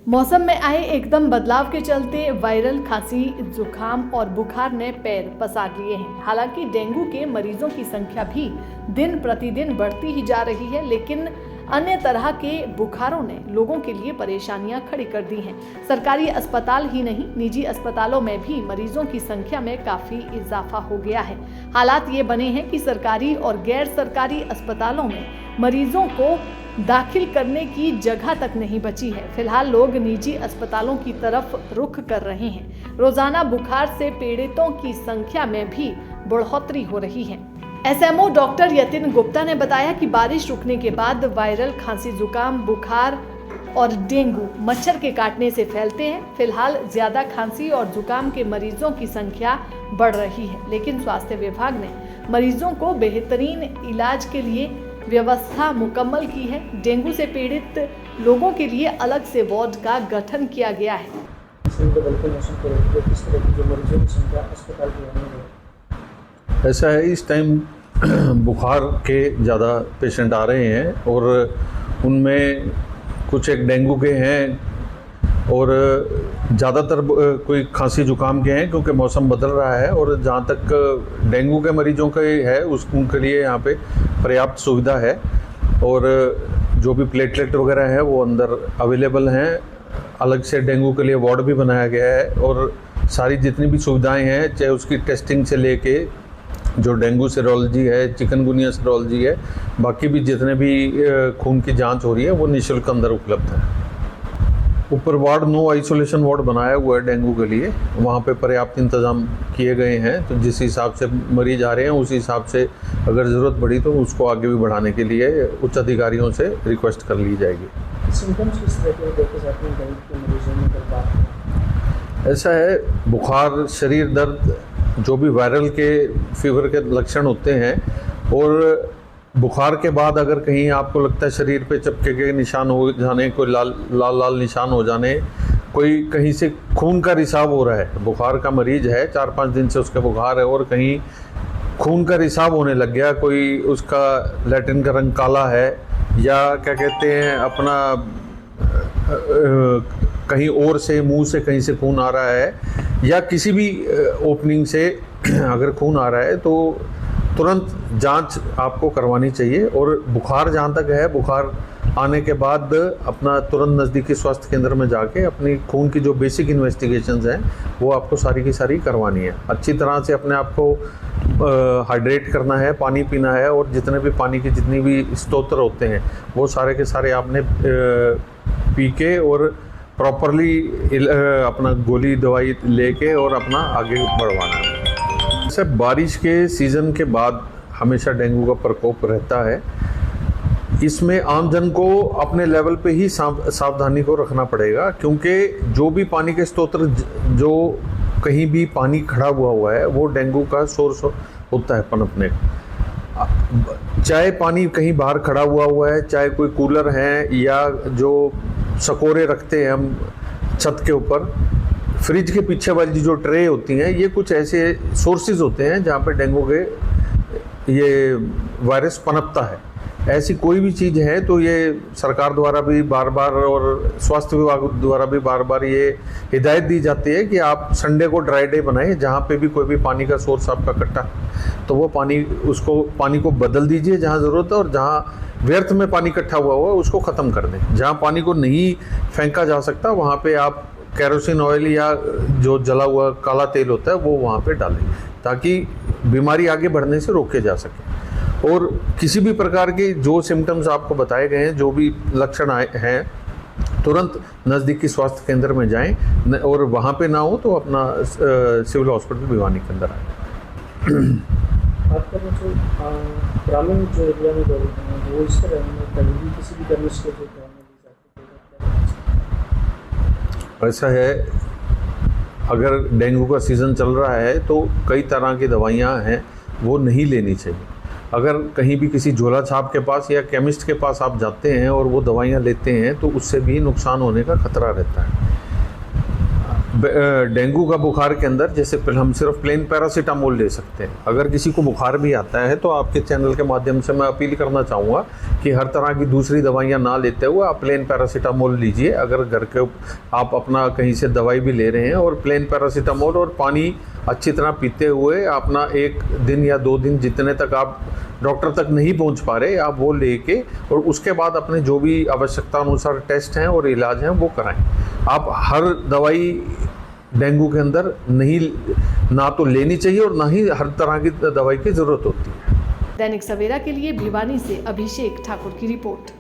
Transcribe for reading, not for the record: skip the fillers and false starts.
मौसम में आए एकदम बदलाव के चलते वायरल खांसी, जुकाम और बुखार ने पैर पसार लिए हैं। हालांकि डेंगू के मरीजों की संख्या भी दिन प्रतिदिन बढ़ती ही जा रही है, लेकिन अन्य तरह के बुखारों ने लोगों के लिए परेशानियां खड़ी कर दी हैं। सरकारी अस्पताल ही नहीं, निजी अस्पतालों में भी मरीजों की संख्या में काफी इजाफा हो गया है। हालात ये बने हैं कि सरकारी और गैर सरकारी अस्पतालों में मरीजों को दाखिल करने की जगह तक नहीं बची है। फिलहाल लोग निजी अस्पतालों की तरफ रुख कर रहे हैं। रोजाना बुखार से पीड़ितों की संख्या में भी बढ़ोतरी हो रही है। एसएमओ डॉक्टर यतिन गुप्ता ने बताया कि बारिश रुकने के बाद वायरल खांसी, जुकाम, बुखार और डेंगू मच्छर के काटने से फैलते हैं। फिलहाल ज्यादा खांसी और जुकाम के मरीजों की संख्या बढ़ रही है, लेकिन स्वास्थ्य विभाग ने मरीजों को बेहतरीन इलाज के लिए व्यवस्था मुकम्मल की है। डेंगू से पीड़ित लोगों के लिए अलग से वार्ड का गठन किया गया है। ऐसा है, इस टाइम बुखार के ज़्यादा पेशेंट आ रहे हैं और उनमें कुछ एक डेंगू के हैं और ज़्यादातर कोई खांसी जुकाम के हैं, क्योंकि मौसम बदल रहा है। और जहाँ तक डेंगू के मरीजों के है उनके लिए यहाँ पे पर्याप्त सुविधा है और जो भी प्लेटलेट वगैरह है वो अंदर अवेलेबल हैं। अलग से डेंगू के लिए वार्ड भी बनाया गया है और सारी जितनी भी सुविधाएं हैं, चाहे उसकी टेस्टिंग से लेके जो डेंगू सीरोलॉजी है, चिकनगुनिया सीरोलॉजी है, बाकी भी जितने भी खून की जांच हो रही है वो निःशुल्क अंदर उपलब्ध है। ऊपर वार्ड, नो आइसोलेशन वार्ड बनाया हुआ है डेंगू के लिए, वहाँ पे पर्याप्त इंतज़ाम किए गए हैं। तो जिस हिसाब से मरीज आ रहे हैं उस हिसाब से अगर ज़रूरत पड़ी तो उसको आगे भी बढ़ाने के लिए उच्च अधिकारियों से रिक्वेस्ट कर ली जाएगी। ऐसा है, बुखार, शरीर दर्द, जो भी वायरल के फीवर के लक्षण होते हैं, और बुखार के बाद अगर कहीं आपको लगता है शरीर पे चपके के निशान हो जाने, कोई लाल लाल निशान हो जाने, कोई कहीं से खून का रिसाव हो रहा है, बुखार का मरीज है, 4-5 दिन से उसका बुखार है और कहीं खून का रिसाव होने लग गया, कोई उसका लैट्रिन का रंग काला है या क्या कहते हैं अपना कहीं और से मुंह से कहीं से खून आ रहा है या किसी भी ओपनिंग से अगर खून आ रहा है तो तुरंत जांच आपको करवानी चाहिए। और बुखार जहाँ तक है, बुखार आने के बाद अपना तुरंत नज़दीकी स्वास्थ्य केंद्र में जाके अपनी खून की जो बेसिक इन्वेस्टिगेशंस हैं वो आपको सारी की सारी करवानी है। अच्छी तरह से अपने आप को हाइड्रेट करना है, पानी पीना है और जितने भी पानी के जितनी भी स्रोत होते हैं वो सारे के सारे आपने पी के और प्रॉपरली अपना गोली दवाई लेके और अपना आगे बढ़वाना है। जैसे बारिश के सीज़न के बाद हमेशा डेंगू का प्रकोप रहता है। इसमें आमजन को अपने लेवल पे ही सावधानी को रखना पड़ेगा, क्योंकि जो भी पानी के स्रोत, जो कहीं भी पानी खड़ा हुआ है वो डेंगू का सोर्स होता है पनपने का। चाहे पानी कहीं बाहर खड़ा हुआ है, चाहे कोई कूलर है या जो सकोरे रखते हैं हम छत के ऊपर, फ्रिज के पीछे वाली जो ट्रे होती हैं, ये कुछ ऐसे सोर्सेज होते हैं जहाँ पे डेंगू के ये वायरस पनपता है। ऐसी कोई भी चीज़ है तो ये सरकार द्वारा भी बार बार और स्वास्थ्य विभाग द्वारा भी बार बार ये हिदायत दी जाती है कि आप संडे को ड्राई डे बनाएं, जहाँ पे भी कोई भी पानी का सोर्स आपका इकट्ठा तो वो पानी को बदल दीजिए जहाँ ज़रूरत है, और जहाँ व्यर्थ में पानी इकट्ठा हुआ है उसको ख़त्म कर दें। जहाँ पानी को नहीं फेंका जा सकता वहाँ पे आप केरोसिन ऑयल या जो जला हुआ काला तेल होता है वो वहाँ पे डालें, ताकि बीमारी आगे बढ़ने से रोके जा सके। और किसी भी प्रकार के जो सिम्टम्स आपको बताए गए हैं, जो भी लक्षण हैं, तुरंत नज़दीकी स्वास्थ्य केंद्र में जाएं और वहाँ पे ना हो तो अपना सिविल हॉस्पिटल भिवानी के अंदर आए। आपका जो ग्रामीण जो एरिया में लोग हैं वो इस तरह कहीं भी किसी भी गर्मी से जो ऐसा है, अगर डेंगू का सीज़न चल रहा है तो कई तरह की दवाइयाँ हैं वो नहीं लेनी चाहिए। अगर कहीं भी किसी झोला छाप के पास या केमिस्ट के पास आप जाते हैं और वो दवाइयाँ लेते हैं तो उससे भी नुकसान होने का खतरा रहता है। डेंगू का बुखार के अंदर जैसे हम सिर्फ प्लेन पैरासीटामोल ले सकते हैं। अगर किसी को बुखार भी आता है तो आपके चैनल के माध्यम से मैं अपील करना चाहूँगा कि हर तरह की दूसरी दवाइयाँ ना लेते हुए आप प्लेन पैरासीटामोल लीजिए। अगर घर के आप अपना कहीं से दवाई भी ले रहे हैं और प्लेन पैरासीटामोल और पानी अच्छी तरह पीते हुए अपना 1 दिन या 2 दिन जितने तक आप डॉक्टर तक नहीं पहुंच पा रहे आप वो लेके और उसके बाद अपने जो भी आवश्यकता अनुसार टेस्ट हैं और इलाज हैं वो कराएं। आप हर दवाई डेंगू के अंदर नहीं ना तो लेनी चाहिए और ना ही हर तरह की दवाई की ज़रूरत होती है। दैनिक सवेरा के लिए भिवानी से अभिषेक ठाकुर की रिपोर्ट।